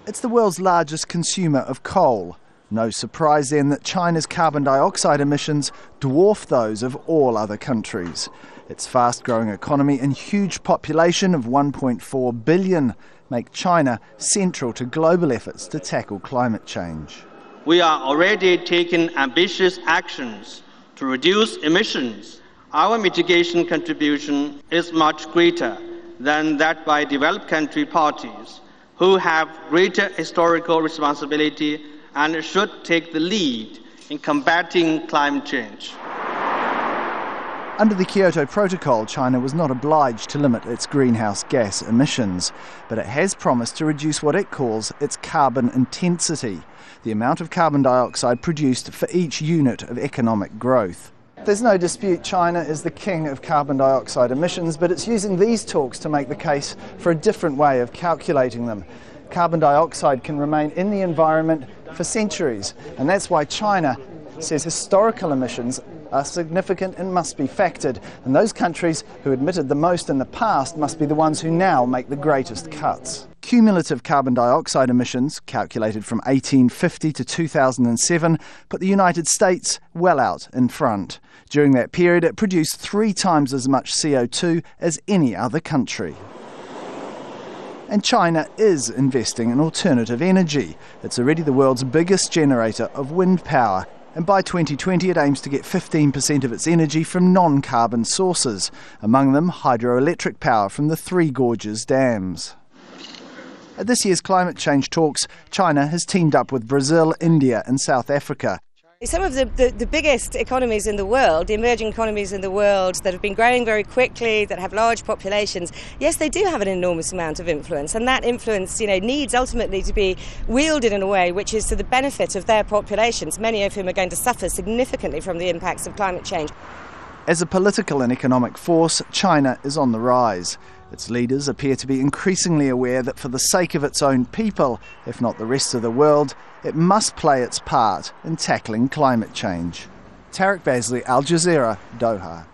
It's the world's largest consumer of coal. No surprise then that China's carbon dioxide emissions dwarf those of all other countries. Its fast-growing economy and huge population of 1.4 billion make China central to global efforts to tackle climate change. We are already taking ambitious actions to reduce emissions. Our mitigation contribution is much greater than that by developed country parties, who have greater historical responsibility and should take the lead in combating climate change. Under the Kyoto Protocol, China was not obliged to limit its greenhouse gas emissions, but it has promised to reduce what it calls its carbon intensity, the amount of carbon dioxide produced for each unit of economic growth. There's no dispute China is the king of carbon dioxide emissions, but it's using these talks to make the case for a different way of calculating them. Carbon dioxide can remain in the environment for centuries, and that's why China says historical emissions are significant and must be factored, and those countries who emitted the most in the past must be the ones who now make the greatest cuts. Cumulative carbon dioxide emissions, calculated from 1850 to 2007, put the United States well out in front. During that period, it produced 3 times as much CO2 as any other country. And China is investing in alternative energy. It's already the world's biggest generator of wind power, and by 2020 it aims to get 15% of its energy from non-carbon sources, among them hydroelectric power from the Three Gorges dams. At this year's climate change talks, China has teamed up with Brazil, India and South Africa. Some of the biggest economies in the world, the emerging economies in the world that have been growing very quickly, that have large populations, yes, they do have an enormous amount of influence, and that influence, needs ultimately to be wielded in a way which is to the benefit of their populations, many of whom are going to suffer significantly from the impacts of climate change. As a political and economic force, China is on the rise. Its leaders appear to be increasingly aware that for the sake of its own people, if not the rest of the world, it must play its part in tackling climate change. Tarek, Bazley, Al Jazeera, Doha.